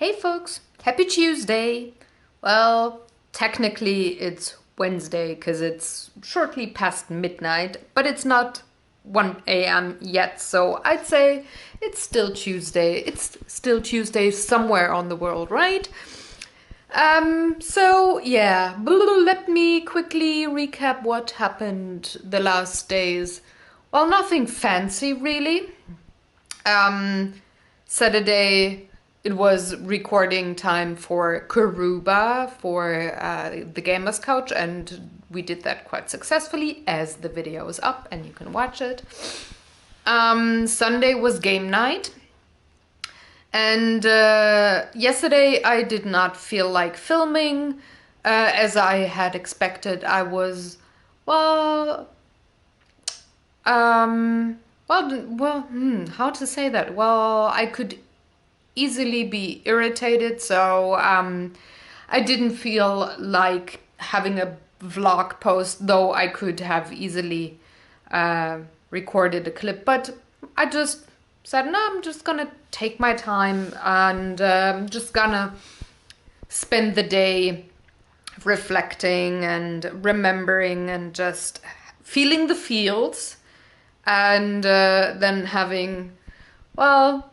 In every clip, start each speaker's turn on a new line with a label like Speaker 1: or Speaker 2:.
Speaker 1: Hey folks, happy Tuesday! Well, technically it's Wednesday because it's shortly past midnight, but it's not 1 a.m. yet, so I'd say it's still Tuesday. It's still Tuesday somewhere on the world, right? So yeah, let me quickly recap what happened the last days. Well, nothing fancy really. Um, Saturday, it was recording time for Karuba for the Gamers Couch, and we did that quite successfully as the video is up and you can watch it. Sunday was game night. And yesterday I did not feel like filming as I had expected. I was, well, how to say that? Well, I could easily be irritated, so I didn't feel like having a vlog post, though I could have easily recorded a clip, but I just said, no, I'm just gonna take my time and just gonna spend the day reflecting and remembering and just feeling the feels, and then having, well,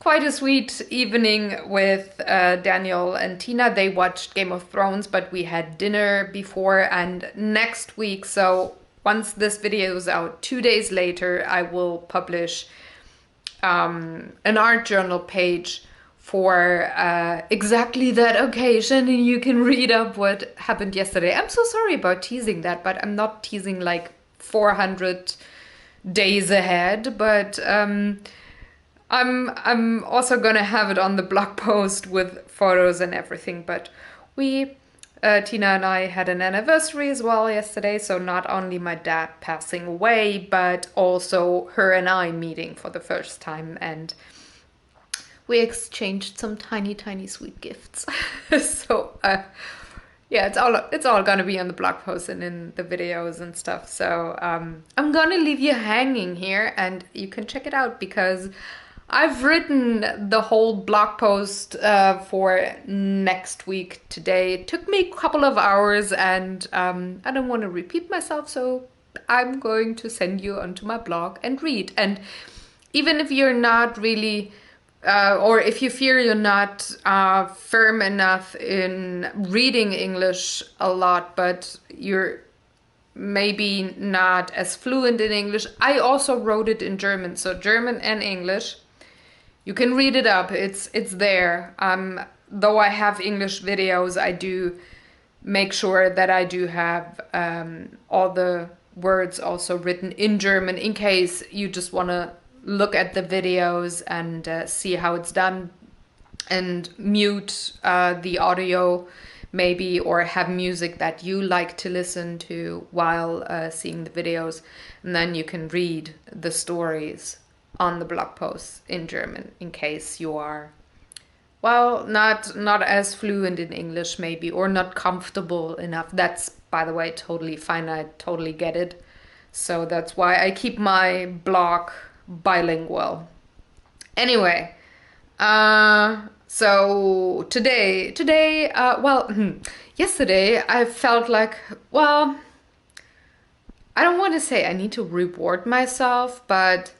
Speaker 1: quite a sweet evening with Daniel and Tina. They watched Game of Thrones, but we had dinner before, and next week, so once this video is out, 2 days later, I will publish an art journal page for exactly that occasion, and you can read up what happened yesterday. I'm so sorry about teasing that, but I'm not teasing like 400 days ahead, but I'm also gonna have it on the blog post with photos and everything. But we, Tina and I, had an anniversary as well yesterday, so not only my dad passing away, but also her and I meeting for the first time, and we exchanged some tiny sweet gifts. So yeah, it's all gonna be on the blog post and in the videos and stuff. So I'm gonna leave you hanging here, and you can check it out because I've written the whole blog post for next week today. It took me a couple of hours, and I don't want to repeat myself, so I'm going to send you onto my blog and read. And even if you're not really, or if you fear you're not firm enough in reading English a lot, but you're maybe not as fluent in English, I also wrote it in German, so German and English. You can read it up, it's there. Though I have English videos, I do make sure that I do have all the words also written in German in case you just want to look at the videos and see how it's done, and mute the audio maybe, or have music that you like to listen to while seeing the videos, and then you can read the stories on the blog posts in German in case you are, well, not as fluent in English maybe, or not comfortable enough. That's, by the way, totally fine. I totally get it. So that's why I keep my blog bilingual. Anyway, so today, yesterday I felt like, well, I don't want to say I need to reward myself, but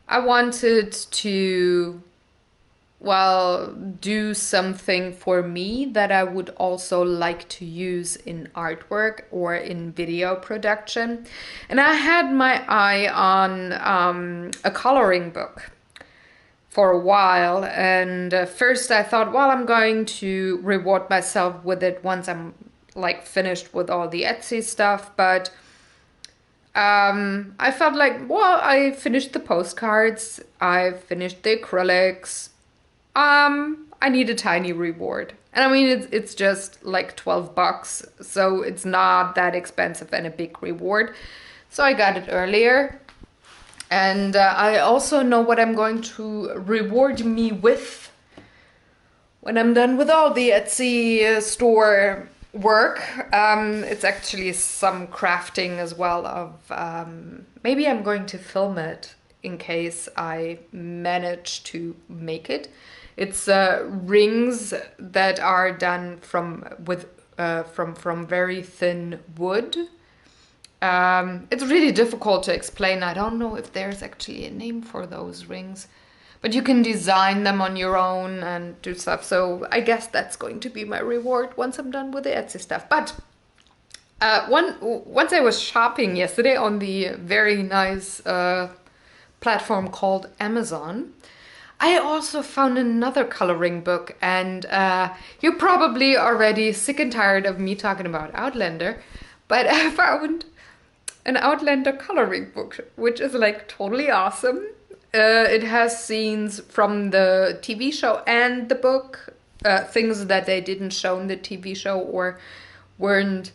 Speaker 1: I wanted to, well, do something for me that I would also like to use in artwork or in video production. And I had my eye on a coloring book for a while. And first I thought, well, I'm going to reward myself with it once I'm like finished with all the Etsy stuff. But I felt like, well, I finished the postcards, I finished the acrylics. I need a tiny reward. And I mean, it's just like $12, so it's not that expensive and a big reward. So I got it earlier. And I also know what I'm going to reward me with when I'm done with all the Etsy store work. It's actually some crafting as well of, maybe I'm going to film it in case I manage to make it, It's rings that are done from very thin wood. It's really difficult to explain. I don't know if there's actually a name for those rings, but you can design them on your own and do stuff. So I guess that's going to be my reward once I'm done with the Etsy stuff. But once I was shopping yesterday on the very nice platform called Amazon, I also found another coloring book, and you're probably already sick and tired of me talking about Outlander, but I found an Outlander coloring book, which is like totally awesome. It has scenes from the TV show and the book, things that they didn't show in the TV show or weren't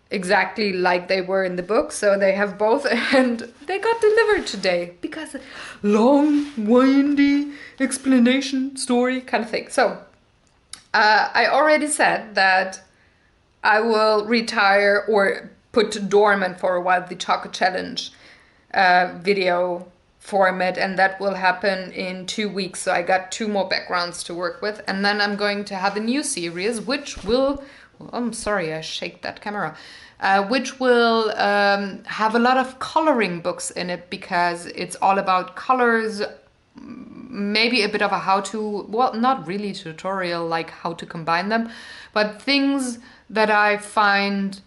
Speaker 1: exactly like they were in the book, so they have both, and they got delivered today because long, windy explanation story kind of thing. So I already said that I will retire or put dormant for a while the Chocolate Challenge video format, and that will happen in 2 weeks. So I got 2 more backgrounds to work with, and then I'm going to have a new series which will, I'm sorry, I shake that camera, which will have a lot of coloring books in it, because it's all about colors, maybe a bit of a how-to, well, not really tutorial like how to combine them, but things that I find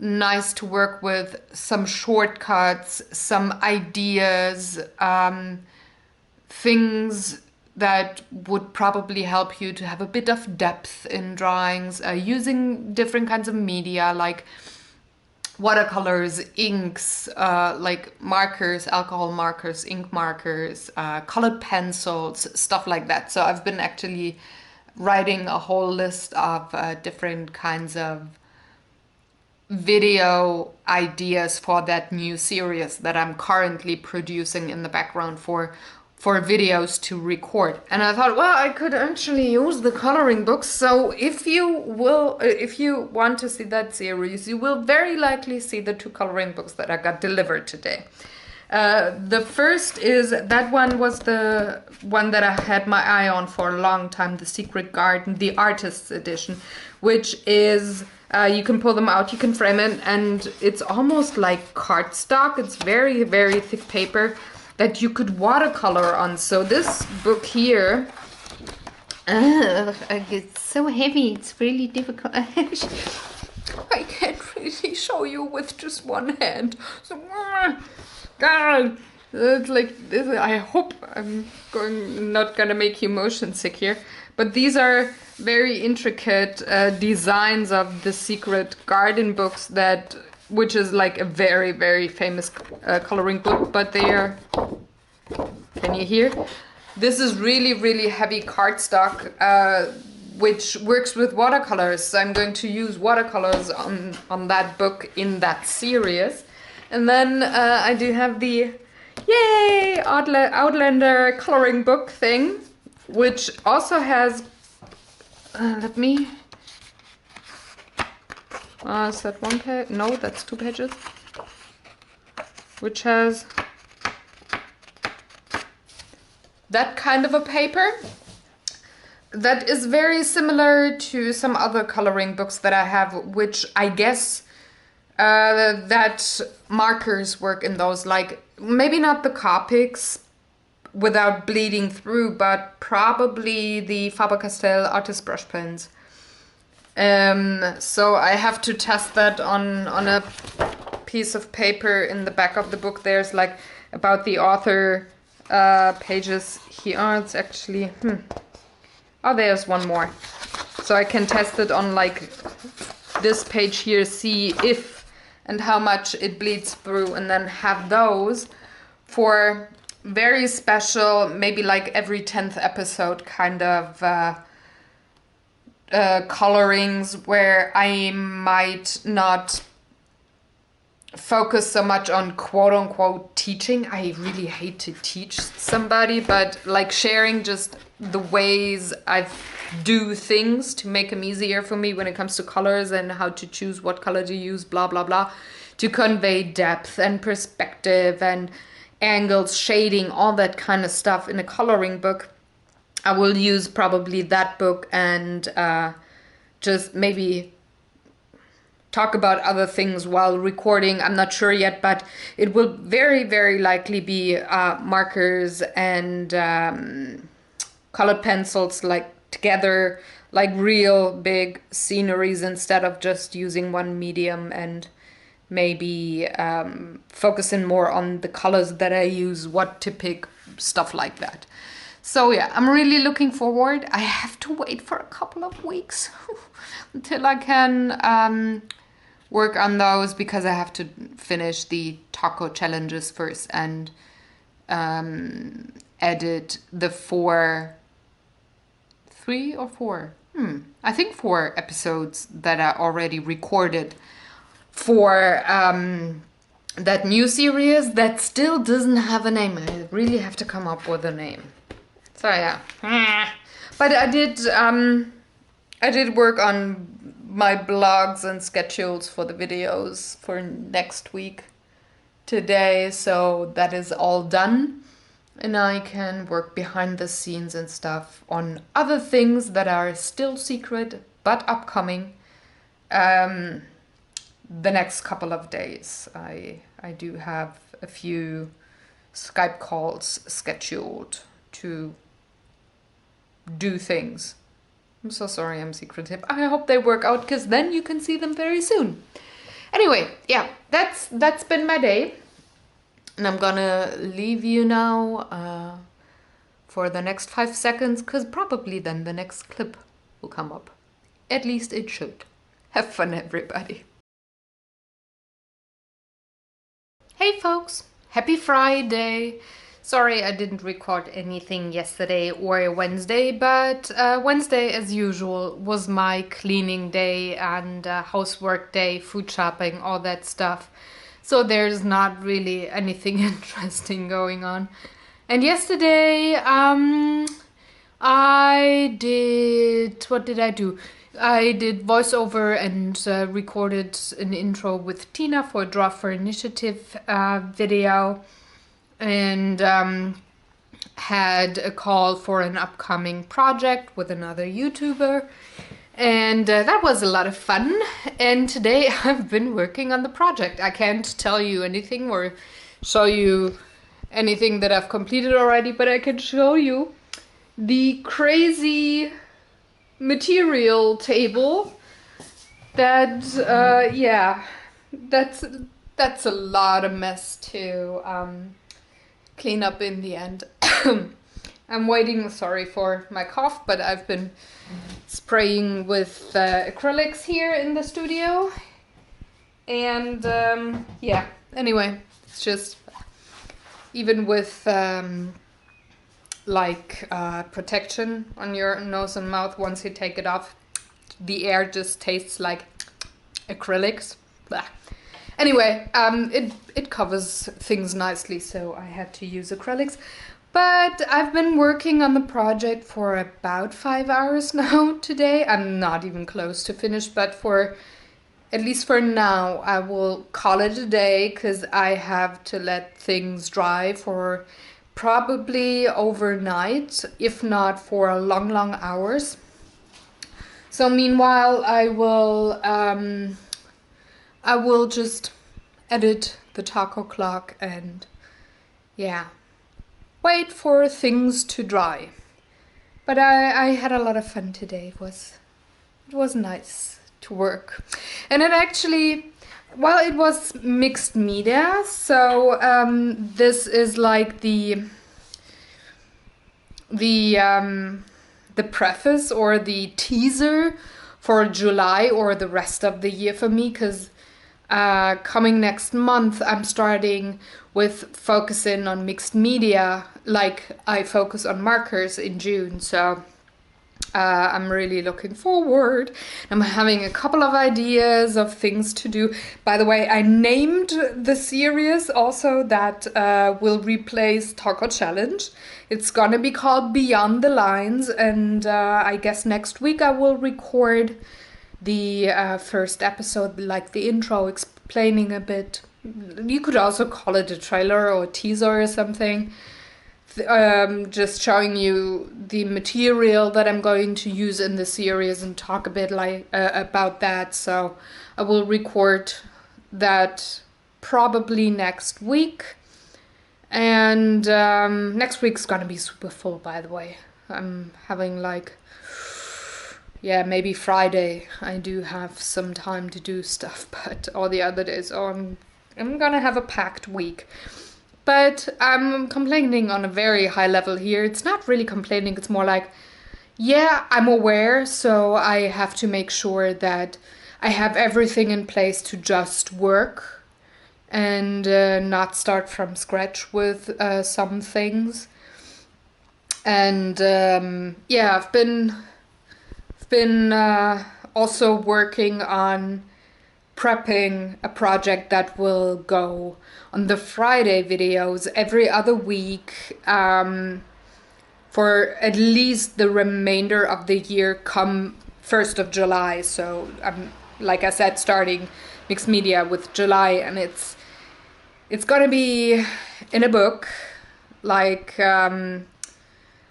Speaker 1: nice to work with, some shortcuts, some ideas, things that would probably help you to have a bit of depth in drawings, using different kinds of media like watercolors, inks, like markers, alcohol markers, ink markers, colored pencils, stuff like that. So I've been actually writing a whole list of different kinds of video ideas for that new series that I'm currently producing in the background for videos to record. And I thought, well, I could actually use the coloring books. So if you want to see that series, you will very likely see the 2 coloring books that I got delivered today. The first is, that one was the one that I had my eye on for a long time, The Secret Garden, the Artist's Edition, which is, you can pull them out, you can frame it, and it's almost like cardstock. It's very, very thick paper that you could watercolor on. So this book here, it's so heavy, it's really difficult. I can't really show you with just one hand. So, God, it's like this. I hope I'm not gonna make you motion sick here. But these are very intricate designs of the Secret Garden books, which is like a very, very famous coloring book, but they are, can you hear? This is really, really heavy cardstock, which works with watercolors. So I'm going to use watercolors on that book in that series. And then I do have the, yay, Outlander coloring book thing, which also has, is that 1 page? No, that's 2 pages. Which has that kind of a paper that is very similar to some other coloring books that I have, which I guess that markers work in those, like maybe not the Copics without bleeding through, but probably the Faber-Castell artist brush pens. So I have to test that on a piece of paper in the back of the book. There's like about the author pages here. Oh, it's actually, oh, there's one more. So I can test it on like this page here, see if and how much it bleeds through, and then have those for very special, maybe like every 10th episode kind of colorings, where I might not focus so much on quote-unquote teaching. I really hate to teach somebody, but like sharing just the ways I do things to make them easier for me when it comes to colors and how to choose what color to use, blah blah blah, to convey depth and perspective and angles, shading, all that kind of stuff in a coloring book. I will use probably that book and just maybe talk about other things while recording. I'm not sure yet, but it will very, very likely be markers and colored pencils like together, like real big sceneries instead of just using one medium, and maybe focusing more on the colors that I use, what to pick, stuff like that. So yeah, I'm really looking forward. I have to wait for a couple of weeks until I can work on those, because I have to finish the taco challenges first and edit the three or four, I think 4 episodes that are already recorded for that new series that still doesn't have a name. I really have to come up with a name. So yeah, but I did work on my blogs and schedules for the videos for next week today, so that is all done, and I can work behind the scenes and stuff on other things that are still secret but upcoming the next couple of days. I do have a few Skype calls scheduled to do things. I'm so sorry I'm secretive. I hope they work out, because then you can see them very soon. Anyway, yeah, that's been my day. And I'm gonna leave you now for the next 5 seconds, because probably then the next clip will come up. At least it should. Have fun, everybody. Hey folks, happy Friday. Sorry I didn't record anything yesterday or Wednesday, but Wednesday, as usual, was my cleaning day and housework day, food shopping, all that stuff. So there's not really anything interesting going on. And yesterday, what did I do? I did voiceover and recorded an intro with Tina for Draw for Initiative video. And had a call for an upcoming project with another YouTuber, and that was a lot of fun. And today I've been working on the project. I can't tell you anything or show you anything that I've completed already, but I can show you the crazy material table that yeah, that's a lot of mess to clean up in the end. I'm waiting, sorry for my cough, but I've been spraying with acrylics here in the studio. And yeah, anyway, it's just, even with protection on your nose and mouth, once you take it off, the air just tastes like acrylics. Blah. Anyway, it covers things nicely, so I had to use acrylics. But I've been working on the project for about 5 hours now today. I'm not even close to finished, but at least for now, I will call it a day, because I have to let things dry for probably overnight, if not for long, long hours. So meanwhile, I will just edit the taco clock and yeah, wait for things to dry. But I had a lot of fun today. It was nice to work. And it actually, well, it was mixed media. So this is like the preface or the teaser for July or the rest of the year for me, because coming next month I'm starting with focusing on mixed media like I focus on markers in June. So I'm really looking forward. I'm having a couple of ideas of things to do. By the way, I named the series also that will replace Taco Challenge. It's gonna be called Beyond the Lines, and I guess next week I will record the first episode, like the intro, explaining a bit. You could also call it a trailer or a teaser or something. just showing you the material that I'm going to use in the series and talk a bit like about that. So I will record that probably next week. And next week's gonna be super full, by the way. I'm having like, yeah, maybe Friday I do have some time to do stuff, but all the other days, I'm gonna have a packed week. But I'm complaining on a very high level here. It's not really complaining, it's more like, yeah, I'm aware, so I have to make sure that I have everything in place to just work and not start from scratch with some things. And yeah, I've been also working on prepping a project that will go on the Friday videos every other week for at least the remainder of the year come 1st of July. So I'm, like I said, starting mixed media with July, and it's gonna be in a book. Like I'm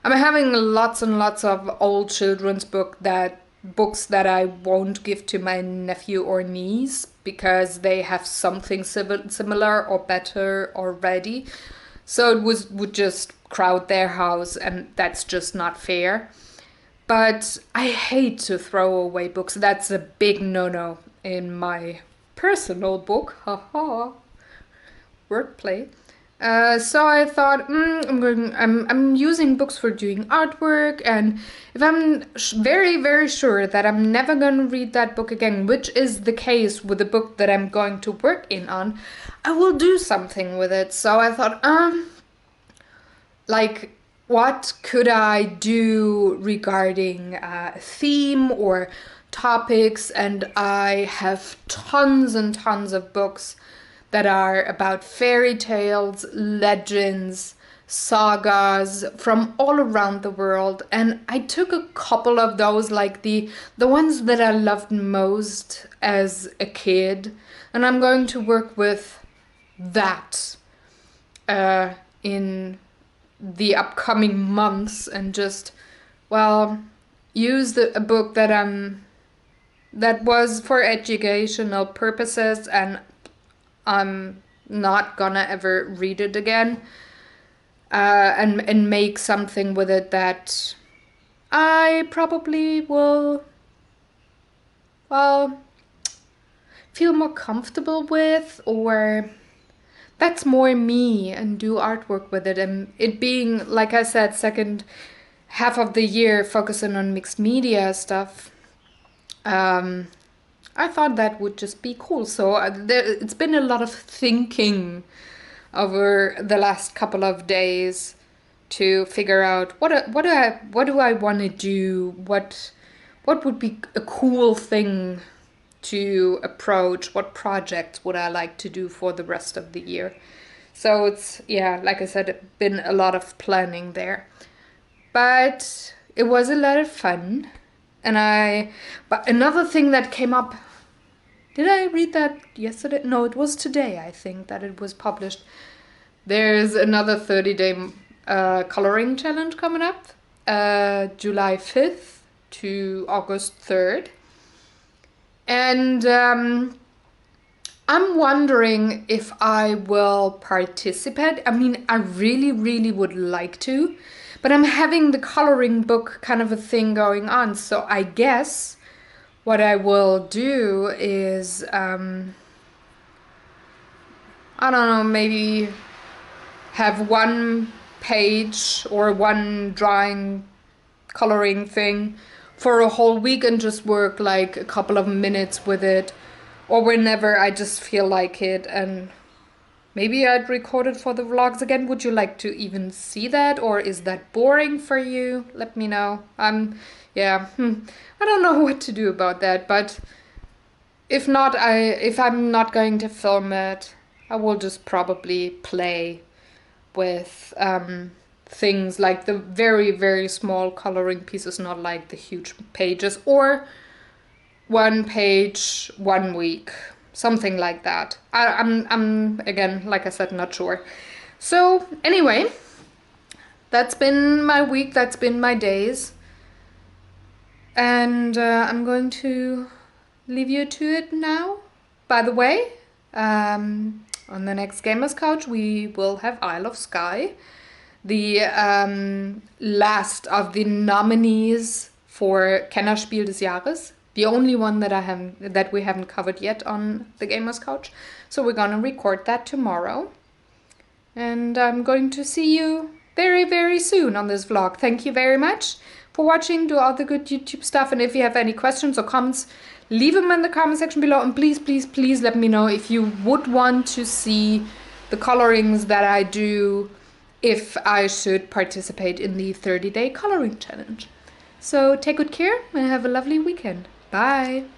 Speaker 1: having lots and lots of old children's books that I won't give to my nephew or niece because they have something similar or better already. So it would just crowd their house, and that's just not fair. But I hate to throw away books. That's a big no-no in my personal book. Haha. Wordplay. So I thought, I'm using books for doing artwork, and if I'm very, very sure that I'm never gonna read that book again, which is the case with the book that I'm going to work in on, I will do something with it. So I thought, like, what could I do regarding a theme or topics? And I have tons and tons of books that are about fairy tales, legends, sagas from all around the world. And I took a couple of those, like the ones that I loved most as a kid, and I'm going to work with that in the upcoming months, and just, well, use a book that was for educational purposes, and I'm not gonna ever read it again, and make something with it that I probably will, well, feel more comfortable with, or that's more me, and do artwork with it. And it being, like I said, second half of the year focusing on mixed media stuff, I thought that would just be cool. So it's been a lot of thinking over the last couple of days to figure out what do I want to do, what would be a cool thing to approach, what projects would I like to do for the rest of the year. So it's, yeah, like I said, been a lot of planning there, but it was a lot of fun. But another thing that came up, did I read that yesterday? No, it was today, I think, that it was published. There's another 30-day coloring challenge coming up, July 5th to August 3rd. And I'm wondering if I will participate. I mean, I really, really would like to, but I'm having the coloring book kind of a thing going on. So I guess what I will do is, I don't know, maybe have one page or one drawing coloring thing for a whole week and just work like a couple of minutes with it, or whenever I just feel like it. And maybe I'd record it for the vlogs again. Would you like to even see that, or is that boring for you? Let me know. Yeah, I don't know what to do about that, but if I'm not going to film it, I will just probably play with things like the very, very small coloring pieces, not like the huge pages, or one page, 1 week, something like that. I'm again, like I said, not sure. So anyway, that's been my week, that's been my days. And I'm going to leave you to it now. By the way, on the next Gamers Couch, we will have Isle of Skye, the last of the nominees for Kennerspiel des Jahres, the only one that we haven't covered yet on the Gamers Couch. So we're gonna record that tomorrow, and I'm going to see you very, very soon on this vlog. Thank you very much for watching. Do all the good YouTube stuff, and if you have any questions or comments, leave them in the comment section below, and please, please, please let me know if you would want to see the colorings that I do, if I should participate in the 30-day coloring challenge. So take good care and have a lovely weekend. Bye!